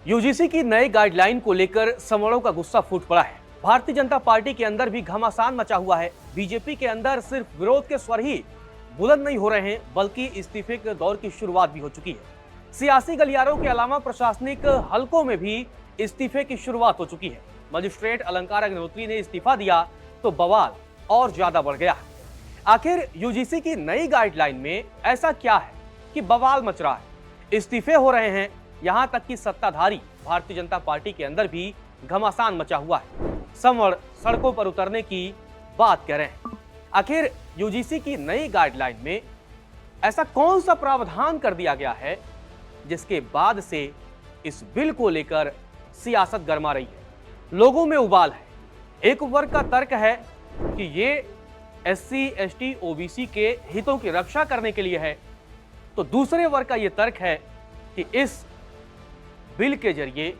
UGC की नई guideline को लेकर सवर्णों का गुस्सा फूट पड़ा है। भारतीय जनता पार्टी के अंदर भी घमासान मचा हुआ है। बीजेपी के अंदर सिर्फ विरोध के स्वर ही बुलंद नहीं हो रहे हैं, बल्कि इस्तीफे के दौर की शुरुआत भी हो चुकी है। सियासी गलियारों के अलावा प्रशासनिक हलकों में भी इस्तीफे की शुरुआत हो चुकी है। मजिस्ट्रेट अलंकार अग्निहोत्री ने इस्तीफा दिया तो बवाल और ज्यादा बढ़ गया है। आखिर यूजीसी की नई गाइडलाइन में ऐसा क्या है कि बवाल मच रहा है, इस्तीफे हो रहे हैं, यहां तक कि सत्ताधारी भारतीय जनता पार्टी के अंदर भी घमासान मचा हुआ है। संवर्ण सड़कों पर उतरने की बात कह रहे हैं। आखिर यूजीसी की नई गाइडलाइन में ऐसा कौन सा प्रावधान कर दिया गया है जिसके बाद से इस बिल को लेकर सियासत गरमा रही है, लोगों में उबाल है। एक वर्ग का तर्क है कि ये एससी, एसटी, ओबीसी के हितों की रक्षा करने के लिए है, तो दूसरे वर्ग का यह तर्क है कि इस बिल के जरिए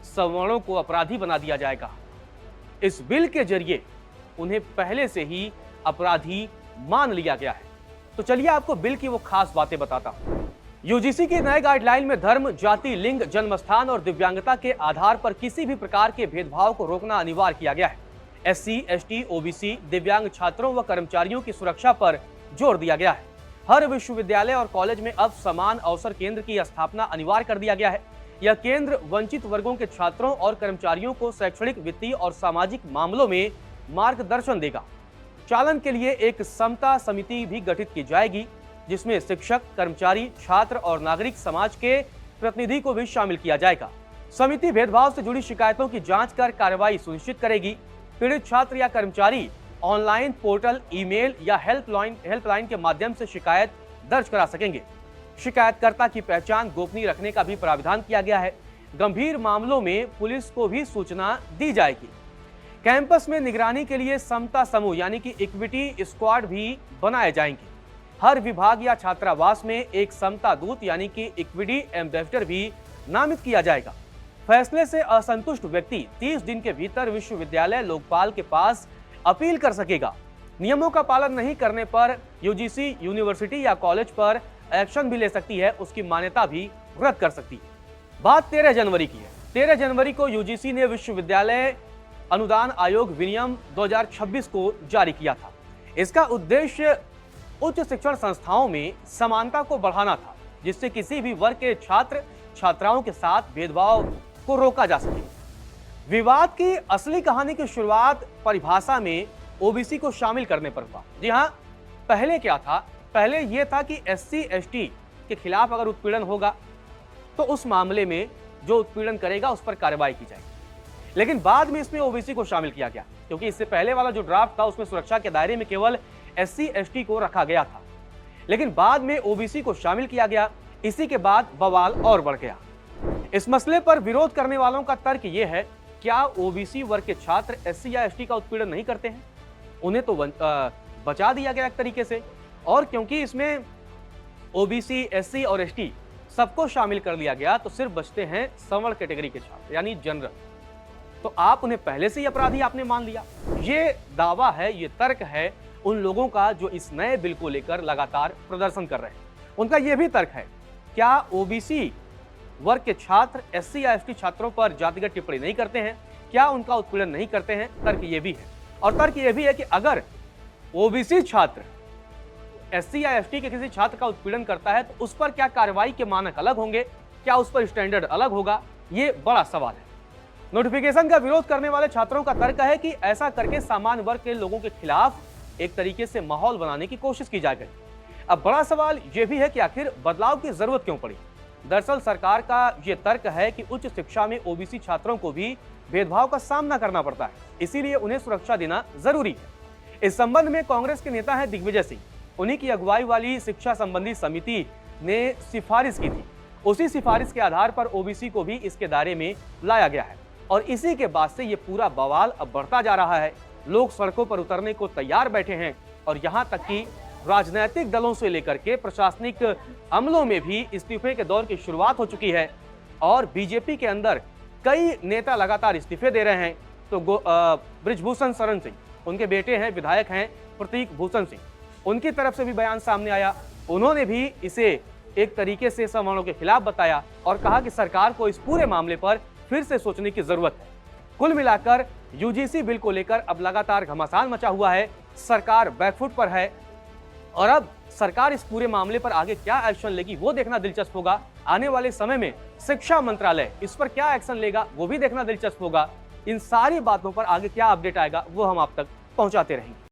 सवर्णों को अपराधी बना दिया जाएगा। इस बिल के जरिए उन्हें पहले से ही अपराधी मान लिया गया है। तो चलिए आपको बिल की वो खास बातें बताता हूं। यूजीसी की नए गाइडलाइन में धर्म, जाति, लिंग, जन्मस्थान और दिव्यांगता के आधार पर किसी भी प्रकार के भेदभाव को रोकना अनिवार्य किया गया है। एससी, एसटी, ओबीसी, दिव्यांग छात्रों व कर्मचारियों की सुरक्षा पर जोर दिया गया है। हर विश्वविद्यालय और कॉलेज में अब समान अवसर केंद्र की स्थापना अनिवार्य कर दिया गया है। यह केंद्र वंचित वर्गों के छात्रों और कर्मचारियों को शैक्षणिक, वित्तीय और सामाजिक मामलों में मार्गदर्शन देगा। चालन के लिए एक समता समिति भी गठित की जाएगी, जिसमें शिक्षक, कर्मचारी, छात्र और नागरिक समाज के प्रतिनिधि को भी शामिल किया जाएगा। समिति भेदभाव से जुड़ी शिकायतों की जांच कर कार्रवाई सुनिश्चित करेगी। पीड़ित छात्र या कर्मचारी ऑनलाइन पोर्टल, ईमेल या हेल्पलाइन के माध्यम से शिकायत दर्ज करा सकेंगे। शिकायतकर्ता की पहचान गोपनीय रखने का भी प्रावधान किया गया है। गंभीर मामलों में पुलिस को भी सूचना दी जाएगी। कैंपस में निगरानी के लिए समता समूह यानी कि इक्विटी स्क्वाड भी बनाए जाएंगे। हर विभाग या छात्रावास में एक समता दूत यानी कि इक्विटी एम्बेसडर भी नामित किया जाएगा। फैसले से असंतुष्ट व्यक्ति 30 दिन के भीतर विश्वविद्यालय लोकपाल के पास अपील कर सकेगा। नियमों का पालन नहीं करने पर यूजीसी यूनिवर्सिटी या कॉलेज पर एक्शन भी ले सकती है, उसकी मान्यता भी रद्द कर सकती है। बात 13 जनवरी की है। 13 जनवरी को यूजीसी ने विश्वविद्यालय अनुदान आयोग विनियम 2026 को जारी किया था। इसका उद्देश्य उच्च शिक्षण संस्थाओं में समानता को बढ़ाना था, जिससे किसी भी वर्ग के छात्र छात्राओं के साथ भेदभाव को रोका जा सके। विवाद की असली कहानी की शुरुआत परिभाषा में ओबीसी को शामिल करने पर हुआ। जी हां, पहले क्या था? पहले यह था कि एससी, एसटी के खिलाफ अगर उत्पीड़न होगा तो उस मामले में जो उत्पीड़न करेगा उस पर कार्रवाई की जाएगी। लेकिन बाद में इसमें ओबीसी को शामिल किया गया, क्योंकि इससे पहले वाला जो ड्राफ्ट था उसमें सुरक्षा के दायरे में केवल एससी, एसटी को रखा गया था। लेकिन बाद में ओबीसी को शामिल किया गया। इसी के बाद बवाल और बढ़ गया। इस मसले पर विरोध करने वालों का तर्क यह है, क्या ओबीसी वर्ग के छात्र एससी या एसटी का उत्पीड़न नहीं करते हैं? उन्हें तो बचा दिया गया एक तरीके से। और क्योंकि इसमें ओबीसी, एससी और एसटी सबको शामिल कर लिया गया, तो सिर्फ बचते हैं सवर्ण कैटेगरी के छात्र यानी जनरल। तो आप उन्हें पहले से ही अपराधी आपने मान लिया। ये दावा है, ये तर्क है उन लोगों का जो इस नए बिल को लेकर लगातार प्रदर्शन कर रहे हैं। उनका यह भी तर्क है, क्या ओबीसी वर्ग के छात्र एससी या एसटी छात्रों पर जातिगत टिप्पणी नहीं करते हैं? क्या उनका उत्पीड़न नहीं करते हैं? तर्क यह भी है। और तर्क यह भी है कि अगर ओबीसी छात्र एससी या एसटी के किसी छात्र का उत्पीड़न करता है तो उस पर क्या कार्रवाई के मानक अलग होंगे? क्या उस पर स्टैंडर्ड अलग होगा? ये बड़ा सवाल है। नोटिफिकेशन का विरोध करने वाले छात्रों का तर्क है कि ऐसा करके सामान्य वर्ग के लोगों के खिलाफ एक तरीके से माहौल बनाने की कोशिश की जा गई। अब बड़ा सवाल यह भी है कि आखिर बदलाव की जरूरत क्यों पड़ी? दरअसल सरकार का यह तर्क है कि उच्च शिक्षा में ओबीसी छात्रों को भी भेदभाव का सामना करना पड़ता है, इसीलिए उन्हें सुरक्षा देना जरूरी है। इस संबंध में कांग्रेस के नेता हैं दिग्विजय सिंह। उन्हीं की अगुवाई वाली शिक्षा संबंधी समिति ने सिफारिश की थी। उसी सिफारिश के आधार पर ओबीसी को भी इसके दायरे में लाया गया है। और इसी के बाद से ये पूरा बवाल अब बढ़ता जा रहा है। लोग सड़कों पर उतरने को तैयार बैठे हैं और यहाँ तक कि राजनीतिक दलों से लेकर के प्रशासनिक अमलों में भी इस्तीफे के दौर की शुरुआत हो चुकी है। और बीजेपी के अंदर कई नेता लगातार इस्तीफे दे रहे हैं। तो बृजभूषण शरण सिंह, उनके बेटे हैं, विधायक हैं प्रतीक भूषण सिंह, उनकी तरफ से भी बयान सामने आया। उन्होंने भी इसे एक तरीके से सवर्णों के खिलाफ बताया और कहा कि सरकार को इस पूरे मामले पर फिर से सोचने की जरूरत है। कुल मिलाकर यूजीसी बिल को लेकर अब लगातार घमासान मचा हुआ है, सरकार बैकफुट पर है और अब सरकार इस पूरे मामले पर आगे क्या एक्शन लेगी वो देखना दिलचस्प होगा। आने वाले समय में शिक्षा मंत्रालय इस पर क्या एक्शन लेगा वो भी देखना दिलचस्प होगा। इन सारी बातों पर आगे क्या अपडेट आएगा वो हम आप तक पहुंचाते रहेंगे।